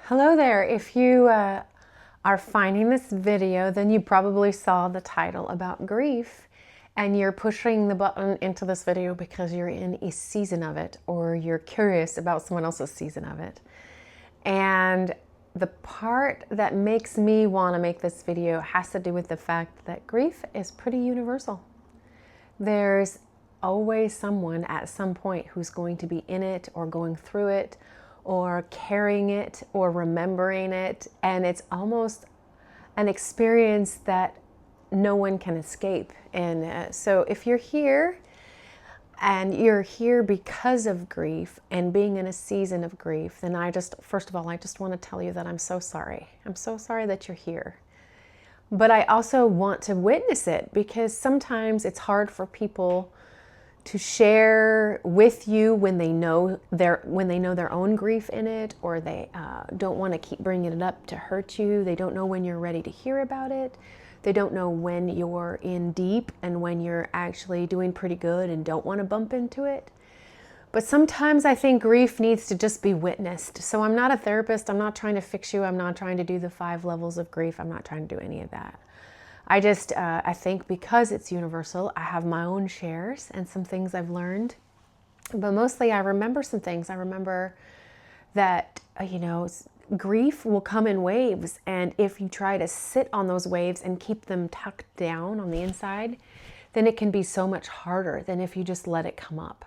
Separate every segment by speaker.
Speaker 1: Hello there. If you are finding this video, then you probably saw the title about grief and you're pushing the button into this video because you're in a season of it or you're curious about someone else's season of it. And the part that makes me want to make this video has to do with the fact that grief is pretty universal. There's always someone at some point who's going to be in it or going through it or carrying it or remembering it, and it's almost an experience that no one can escape. And so if you're here and you're here because of grief and being in a season of grief, then first of all, I just want to tell you that I'm so sorry. I'm so sorry that you're here. But I also want to witness it because sometimes it's hard for people to share with you when they know their own grief in it, or they don't want to keep bringing it up to hurt you. They don't know when you're ready to hear about it. They don't know when you're in deep and when you're actually doing pretty good and don't want to bump into it. But sometimes I think grief needs to just be witnessed. So I'm not a therapist. I'm not trying to fix you. I'm not trying to do the 5 levels of grief. I'm not trying to do any of that. I think because it's universal, I have my own shares and some things I've learned. But mostly I remember some things. I remember that, grief will come in waves. And if you try to sit on those waves and keep them tucked down on the inside, then it can be so much harder than if you just let it come up.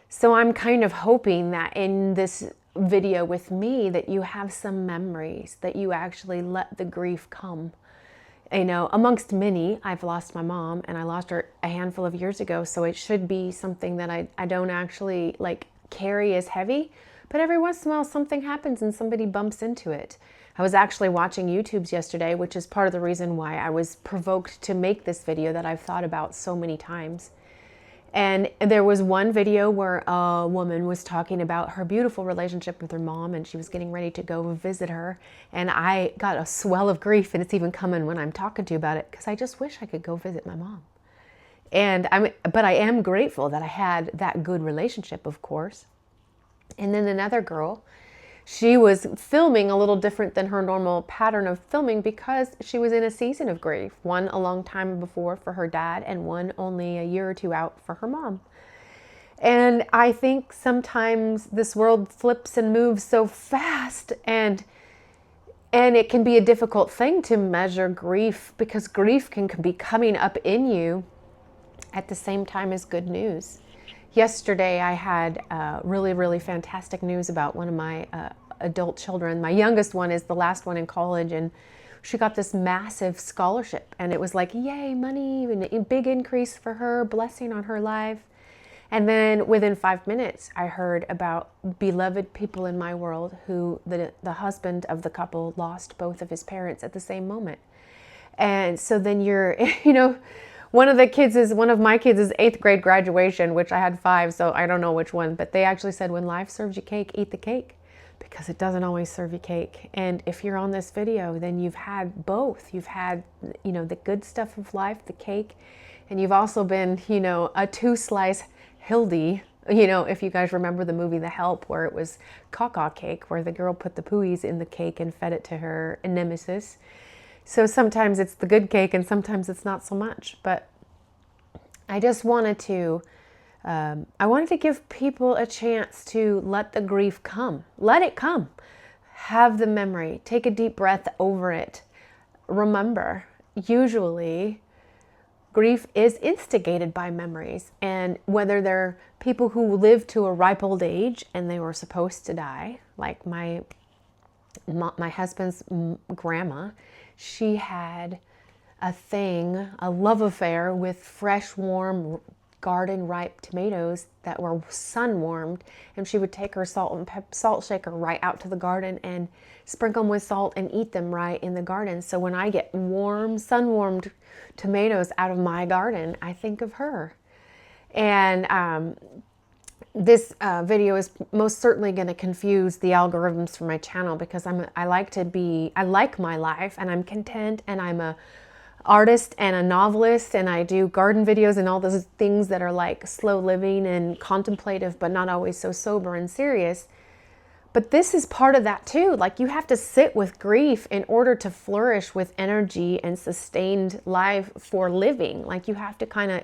Speaker 1: So I'm kind of hoping that in this video with me that you have some memories, that you actually let the grief come. Amongst many, I've lost my mom, and I lost her a handful of years ago, so it should be something that I don't actually carry as heavy, but every once in a while something happens and somebody bumps into it. I was actually watching YouTubes yesterday, which is part of the reason why I was provoked to make this video that I've thought about so many times. And there was one video where a woman was talking about her beautiful relationship with her mom, and she was getting ready to go visit her. And I got a swell of grief, and it's even coming when I'm talking to you about it, because I just wish I could go visit my mom. But I am grateful that I had that good relationship, of course. And then another girl, she was filming a little different than her normal pattern of filming because she was in a season of grief. One a long time before for her dad, and one only a year or two out for her mom. And I think sometimes this world flips and moves so fast, and it can be a difficult thing to measure grief, because grief can be coming up in you at the same time as good news. Yesterday, I had really, really fantastic news about one of my adult children. My youngest one is the last one in college, and she got this massive scholarship. And it was like, yay, money, and a big increase for her, blessing on her life. And then within 5 minutes, I heard about beloved people in my world who the husband of the couple lost both of his parents at the same moment. And so then you're, one of my kids' 8th grade graduation, which I had 5, so I don't know which one, but they actually said, when life serves you cake, eat the cake, because it doesn't always serve you cake. And if you're on this video, then you've had both. You've had, the good stuff of life, the cake, and you've also been, a 2-slice Hildy. If you guys remember the movie The Help, where it was caca cake, where the girl put the pooies in the cake and fed it to her nemesis. So sometimes it's the good cake and sometimes it's not so much. But I just wanted to, give people a chance to let the grief come. Let it come. Have the memory. Take a deep breath over it. Remember, usually grief is instigated by memories. And whether they're people who live to a ripe old age and they were supposed to die, like my husband's grandma, she had a love affair with fresh, warm, garden ripe tomatoes that were sun warmed, and she would take her salt shaker right out to the garden and sprinkle them with salt and eat them right in the garden. So when I get warm, sun warmed tomatoes out of my garden, I think of her. And this video is most certainly going to confuse the algorithms for my channel, because I like my life, and I'm content, and I'm a artist and a novelist, and I do garden videos and all those things that are like slow living and contemplative, but not always so sober and serious. But this is part of that too. Like, you have to sit with grief in order to flourish with energy and sustained life for living. Like, you have to kind of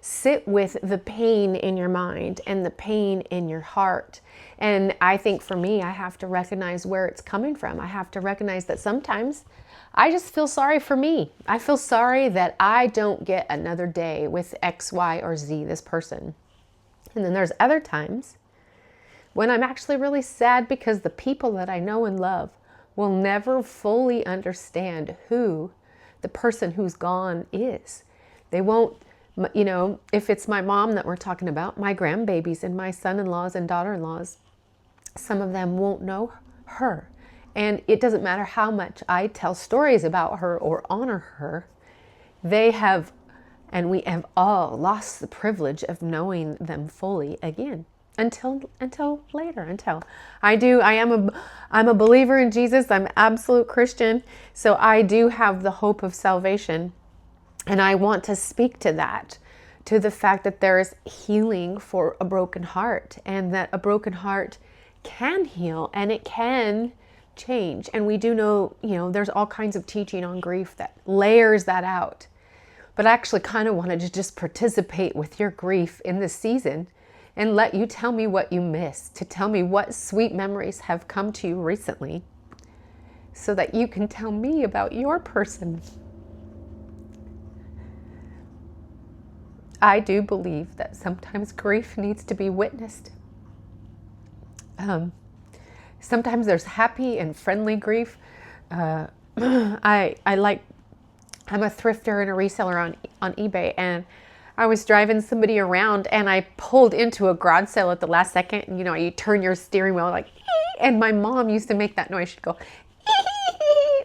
Speaker 1: sit with the pain in your mind and the pain in your heart. And I think for me, I have to recognize where it's coming from. I have to recognize that sometimes I just feel sorry for me. I feel sorry that I don't get another day with X, Y, or Z, this person. And then there's other times when I'm actually really sad because the people that I know and love will never fully understand who the person who's gone is. They won't, you know, if it's my mom that we're talking about, my grandbabies and my son-in-laws and daughter-in-laws, some of them won't know her. And it doesn't matter how much I tell stories about her or honor her, they have, and we have all lost the privilege of knowing them fully again. Until later, I'm a believer in Jesus. I'm an absolute Christian. So I do have the hope of salvation. And I want to speak to that, to the fact that there is healing for a broken heart, and that a broken heart can heal and it can change. And we do know, you know, there's all kinds of teaching on grief that layers that out. But I actually kind of wanted to just participate with your grief in this season and let you tell me what you missed, to tell me what sweet memories have come to you recently, so that you can tell me about your person. I do believe that sometimes grief needs to be witnessed. Sometimes there's happy and friendly grief. I'm a thrifter and a reseller on eBay, and I was driving somebody around and I pulled into a garage sale at the last second. And, you know, you turn your steering wheel like, and my mom used to make that noise. She'd go,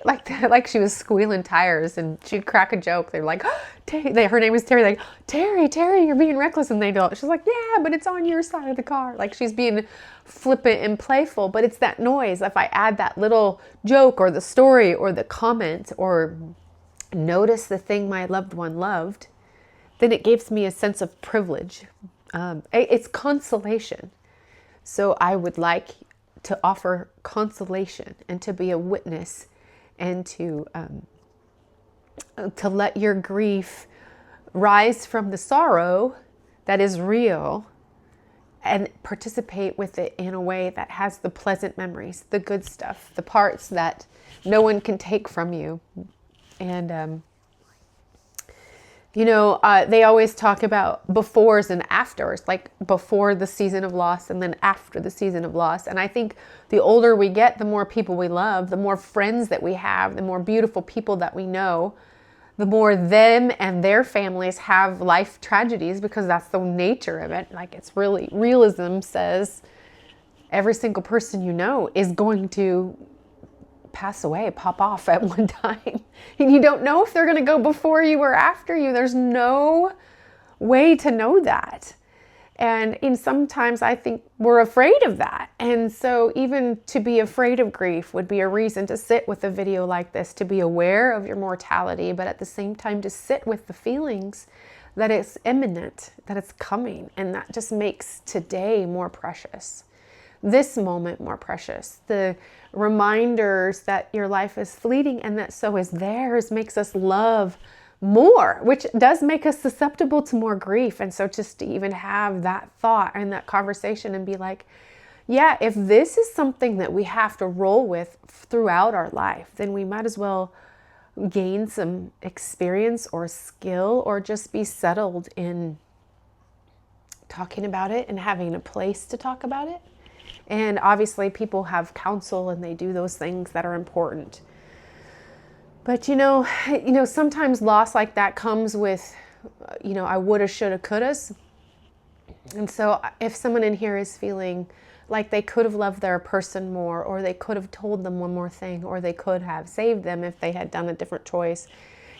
Speaker 1: like that, like she was squealing tires, and she'd crack a joke. They're like, her name was Terry. Like, Terry, you're being reckless. And they don't. She's like, yeah, but it's on your side of the car. Like, she's being flippant and playful, but it's that noise. If I add that little joke or the story or the comment or notice the thing my loved one loved, then it gives me a sense of privilege. It's consolation. So I would like to offer consolation and to be a witness and to let your grief rise from the sorrow that is real and participate with it in a way that has the pleasant memories, the good stuff, the parts that no one can take from you. And, you know, they always talk about befores and afters, like before the season of loss and then after the season of loss. And I think the older we get, the more people we love, the more friends that we have, the more beautiful people that we know, the more them and their families have life tragedies, because that's the nature of it. Like, it's really, realism says every single person you know is going to pass away, pop off at one time. And you don't know if they're going to go before you or after you. There's no way to know that. And sometimes I think we're afraid of that. And so even to be afraid of grief would be a reason to sit with a video like this, to be aware of your mortality, but at the same time to sit with the feelings that it's imminent, that it's coming. And that just makes today more precious. This moment more precious. The reminders that your life is fleeting and that so is theirs makes us love more, which does make us susceptible to more grief. And so just to even have that thought and that conversation and be like, yeah, if this is something that we have to roll with throughout our life, then we might as well gain some experience or skill, or just be settled in talking about it and having a place to talk about it. And obviously people have counsel and they do those things that are important. But you know, sometimes loss like that comes with, I woulda, shoulda, couldas. And so if someone in here is feeling like they could have loved their person more, or they could have told them one more thing, or they could have saved them if they had done a different choice.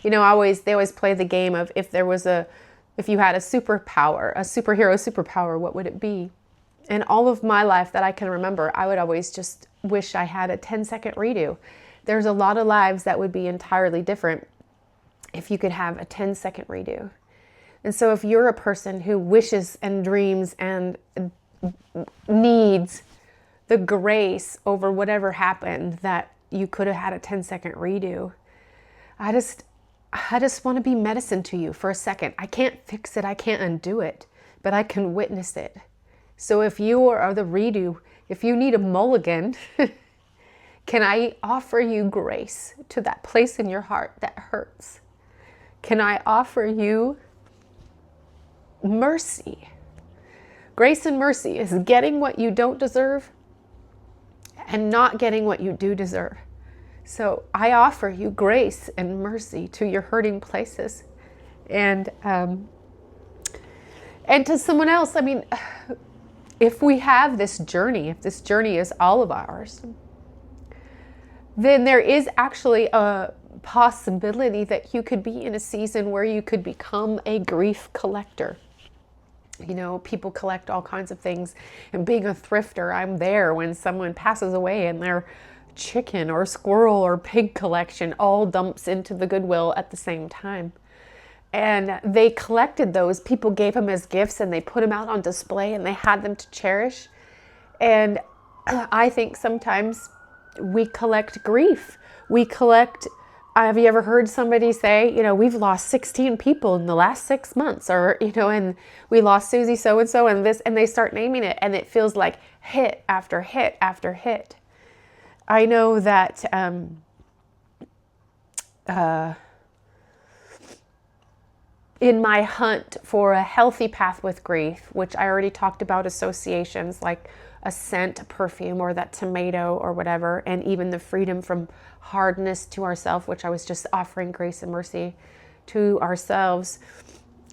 Speaker 1: They always play the game of if you had a superpower, a superhero superpower, what would it be? And all of my life that I can remember, I would always just wish I had a 10-second redo. There's a lot of lives that would be entirely different if you could have a 10-second redo. And so if you're a person who wishes and dreams and needs the grace over whatever happened that you could have had a 10-second redo. I just want to be medicine to you for a second. I can't fix it. I can't undo it, but I can witness it. So if you are the redo, if you need a mulligan, can I offer you grace to that place in your heart that hurts? Can I offer you mercy? Grace and mercy is getting what you don't deserve and not getting what you do deserve. So I offer you grace and mercy to your hurting places. And to someone else, I mean, if we have this journey, if this journey is all of ours, then there is actually a possibility that you could be in a season where you could become a grief collector. You know, people collect all kinds of things, and being a thrifter, I'm there when someone passes away and their chicken or squirrel or pig collection all dumps into the Goodwill at the same time. And they collected those. People gave them as gifts and they put them out on display and they had them to cherish. And I think sometimes we collect grief. We collect, have you ever heard somebody say, you know, we've lost 16 people in the last 6 months, or, you know, and we lost Susie so-and-so and this, and they start naming it, and it feels like hit after hit after hit. I know that in my hunt for a healthy path with grief, which I already talked about, associations like a scent, a perfume, or that tomato or whatever, and even the freedom from hardness to ourselves, which I was just offering grace and mercy to ourselves.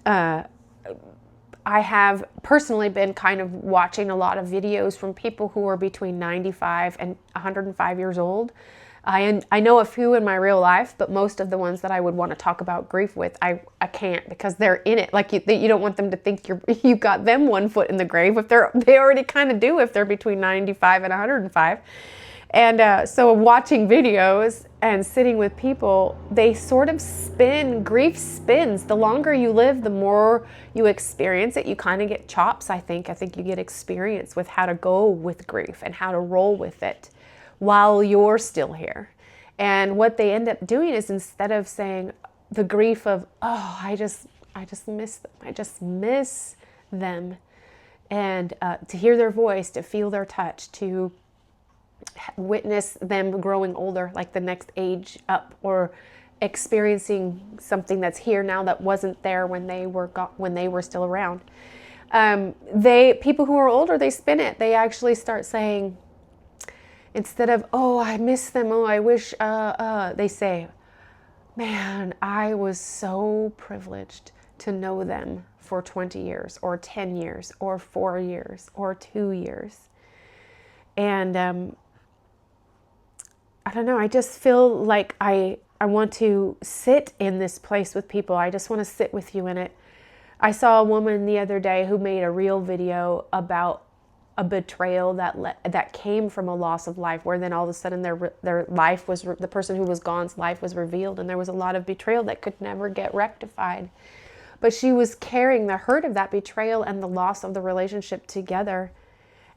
Speaker 1: I have personally been kind of watching a lot of videos from people who are between 95 and 105 years old. I know a few in my real life, but most of the ones that I would want to talk about grief with, I can't, because they're in it. Like you don't want them to think you got them one foot in the grave. If they already kind of do if they're between 95 and 105. And so watching videos and sitting with people, they sort of spin. Grief spins. The longer you live, the more you experience it. You kind of get chops, I think. I think you get experience with how to go with grief and how to roll with it while you're still here. And what they end up doing is, instead of saying the grief of, oh, I just miss them. I just miss them. And to hear their voice, to feel their touch, to witness them growing older, like the next age up, or experiencing something that's here now that wasn't there when they were still around. People who are older, they spin it. They actually start saying, instead of, oh, I miss them, oh, I wish, they say, man, I was so privileged to know them for 20 years or 10 years or 4 years or 2 years. And I don't know, I just feel like I want to sit in this place with people. I just want to sit with you in it. I saw a woman the other day who made a real video about a betrayal that came from a loss of life, where then all of a sudden their life was, the person who was gone's life was revealed, and there was a lot of betrayal that could never get rectified. But she was carrying the hurt of that betrayal and the loss of the relationship together.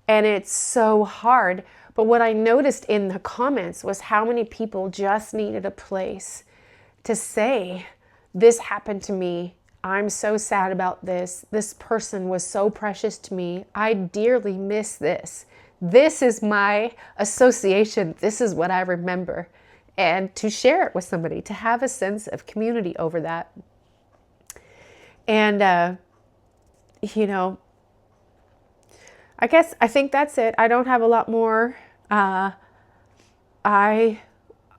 Speaker 1: And it's so hard. But what I noticed in the comments was how many people just needed a place to say, this happened to me. I'm so sad about this. This person was so precious to me. I dearly miss this. This is my association. This is what I remember. And to share it with somebody, to have a sense of community over that. And, you know, I think that's it. I don't have a lot more. I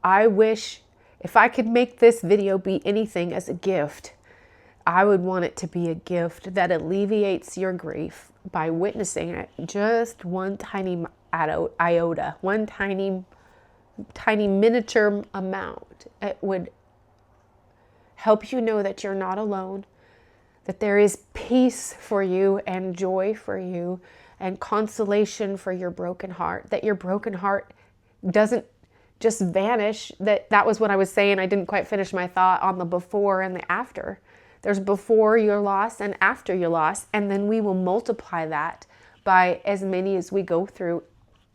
Speaker 1: wish if I could make this video be anything as a gift, I would want it to be a gift that alleviates your grief by witnessing it. Just one tiny iota, one tiny miniature amount. It would help you know that you're not alone, that there is peace for you and joy for you and consolation for your broken heart, that your broken heart doesn't just vanish. That was what I was saying. I didn't quite finish my thought on the before and the after. There's before your loss and after your loss, and then we will multiply that by as many as we go through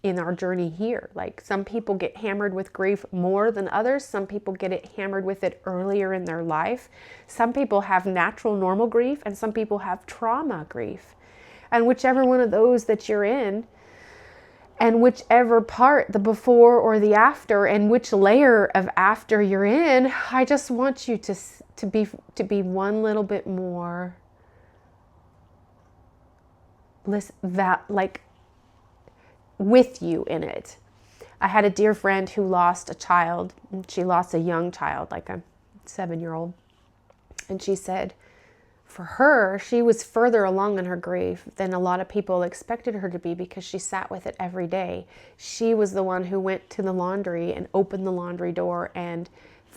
Speaker 1: in our journey here. Like some people get hammered with grief more than others. Some people get it hammered with it earlier in their life. Some people have natural normal grief and some people have trauma grief. And whichever one of those that you're in, and whichever part, the before or the after, and which layer of after you're in, I just want you to be one little bit more like with you in it. I had a dear friend who lost a child. She lost a young child, like a 7-year-old. And she said, for her, she was further along in her grief than a lot of people expected her to be because she sat with it every day. She was the one who went to the laundry and opened the laundry door and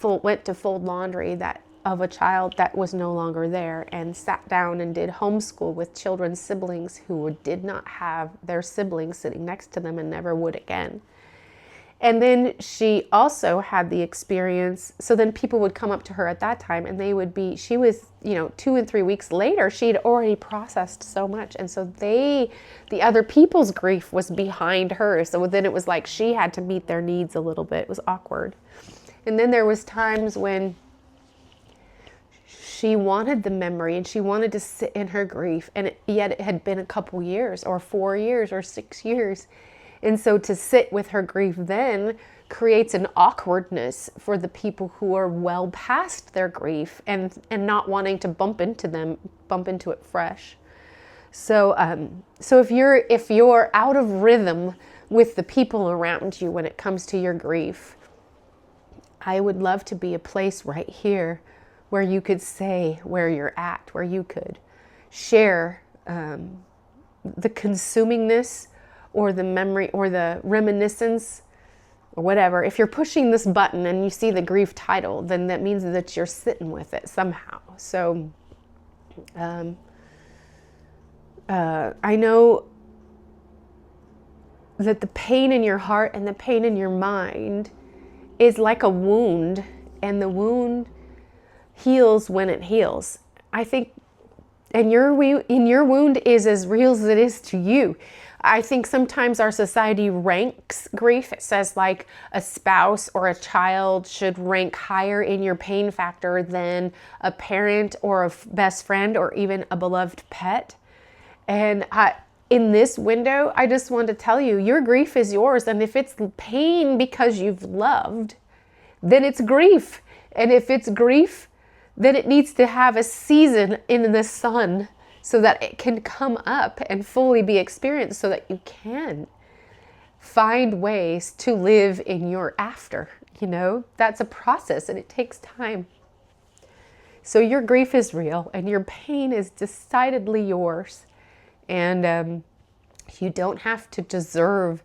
Speaker 1: went to fold laundry of a child that was no longer there, and sat down and did homeschool with children's siblings who did not have their siblings sitting next to them and never would again. And then she also had the experience, so then people would come up to her at that time and she was, 2 and 3 weeks later, she'd already processed so much. And so the other people's grief was behind her. So then it was like she had to meet their needs a little bit. It was awkward. And then there was times when she wanted the memory and she wanted to sit in her grief. And yet it had been a couple years or 4 years or 6 years. And so to sit with her grief then creates an awkwardness for the people who are well past their grief and not wanting to bump into it fresh. So if you're out of rhythm with the people around you when it comes to your grief, I would love to be a place right here where you could say where you're at, where you could share the consumingness or the memory or the reminiscence or whatever. If you're pushing this button and you see the grief title, then that means that you're sitting with it somehow. So I know that the pain in your heart and the pain in your mind is like a wound, and the wound heals when it heals. I think, and your wound is as real as it is to you. I think sometimes our society ranks grief. It says like a spouse or a child should rank higher in your pain factor than a parent or a best friend or even a beloved pet. And in this window, I just want to tell you, your grief is yours. And if it's pain because you've loved, then it's grief. And if it's grief, then it needs to have a season in the sun so that it can come up and fully be experienced, so that you can find ways to live in your after. That's a process and it takes time. So your grief is real and your pain is decidedly yours. And you don't have to deserve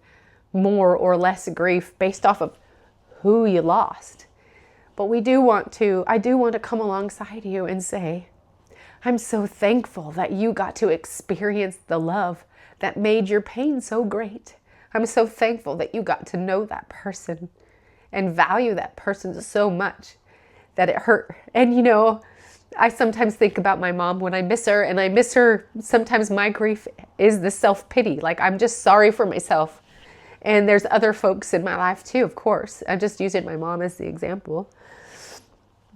Speaker 1: more or less grief based off of who you lost. But I do want to come alongside you and say, I'm so thankful that you got to experience the love that made your pain so great. I'm so thankful that you got to know that person and value that person so much that it hurt. And I sometimes think about my mom when I miss her, and I miss her. Sometimes my grief is the self-pity. Like, I'm just sorry for myself. And there's other folks in my life too, of course. I'm just using my mom as the example.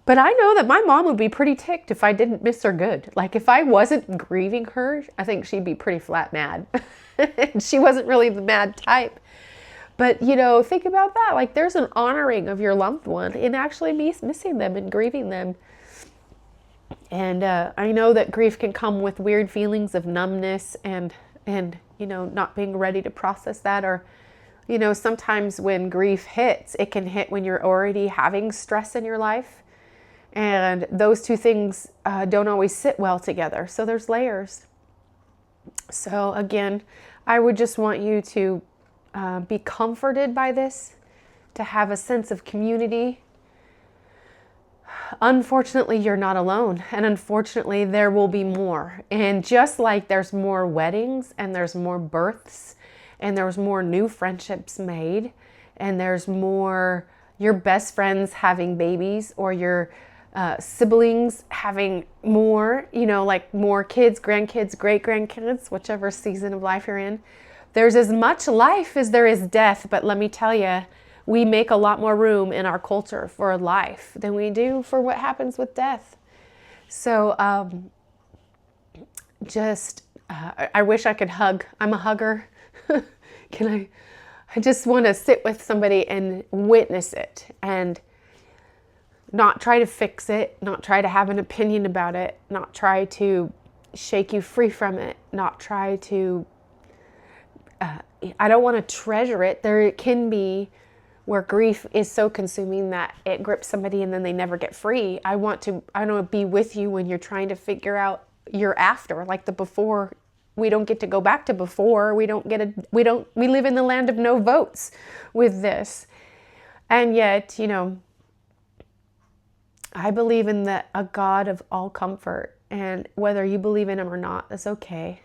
Speaker 1: But I know that my mom would be pretty ticked if I didn't miss her good. Like, if I wasn't grieving her, I think she'd be pretty flat mad. She wasn't really the mad type. But, think about that. Like, there's an honoring of your loved one in actually missing them and grieving them. And I know that grief can come with weird feelings of numbness and not being ready to process that. Or, sometimes when grief hits, it can hit when you're already having stress in your life. And those two things don't always sit well together. So there's layers. So again, I would just want you to be comforted by this, to have a sense of community. Unfortunately, you're not alone. And unfortunately, there will be more. And just like there's more weddings and there's more births and there's more new friendships made and there's more your best friends having babies or your siblings having more, like more kids, grandkids, great-grandkids, whichever season of life you're in, There's as much life as there is death, but let me tell you, we make a lot more room in our culture for life than we do for what happens with death. So I wish I could hug. I'm a hugger. I just want to sit with somebody and witness it and not try to fix it, not try to have an opinion about it, not try to shake you free from it, not try to, I don't want to treasure it. There can be where grief is so consuming that it grips somebody and then they never get free. I want to be with you when you're trying to figure out your after, like the before. We don't get to go back to before. We live in the land of no votes with this. And yet, I believe in a God of all comfort, and whether you believe in him or not, that's okay.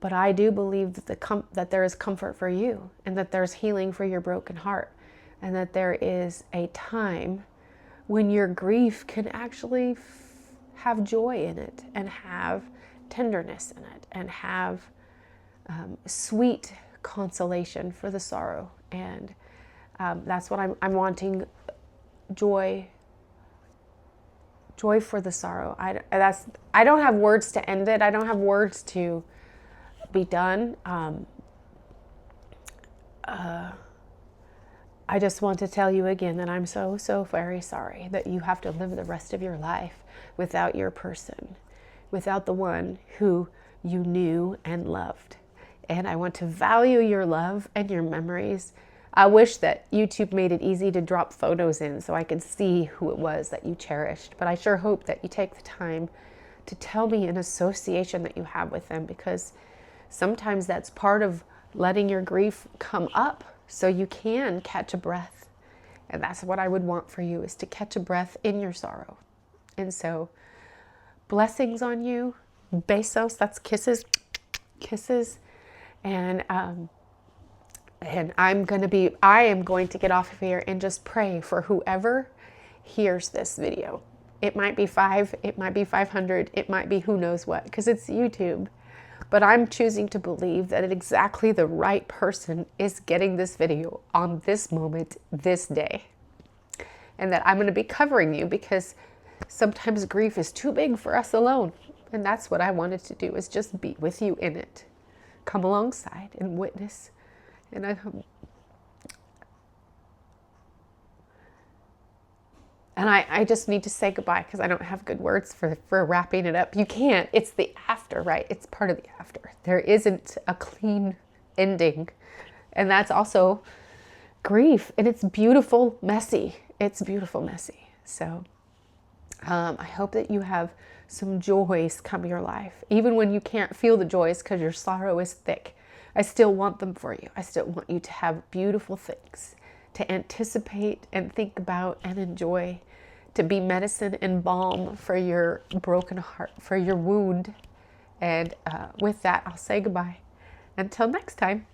Speaker 1: But I do believe that there is comfort for you, and that there's healing for your broken heart, and that there is a time when your grief can actually have joy in it, and have tenderness in it, and have sweet consolation for the sorrow. And that's what I'm wanting. Joy for the sorrow. I don't have words to end it. I don't have words to be done. I just want to tell you again that I'm so, so very sorry that you have to live the rest of your life without your person, without the one who you knew and loved. And I want to value your love and your memories. I wish that YouTube made it easy to drop photos in so I could see who it was that you cherished. But I sure hope that you take the time to tell me an association that you have with them, because sometimes that's part of letting your grief come up so you can catch a breath. And that's what I would want for you, is to catch a breath in your sorrow. And so blessings on you. Besos, that's kisses. Kisses. And I am going to get off of here and just pray for whoever hears this video. It might be 5, it might be 500, it might be who knows what, because it's YouTube. But I'm choosing to believe that exactly the right person is getting this video on this moment, this day. And that I'm going to be covering you, because sometimes grief is too big for us alone. And that's what I wanted to do, is just be with you in it. Come alongside and witness. And I just need to say goodbye, because I don't have good words for wrapping it up. You can't. It's the after, right? It's part of the after. There isn't a clean ending. And that's also grief. And it's beautiful, messy. It's beautiful, messy. So I hope that you have some joys come your life. Even when you can't feel the joys because your sorrow is thick, I still want them for you. I still want you to have beautiful things to anticipate and think about and enjoy, to be medicine and balm for your broken heart, for your wound. And with that, I'll say goodbye. Until next time.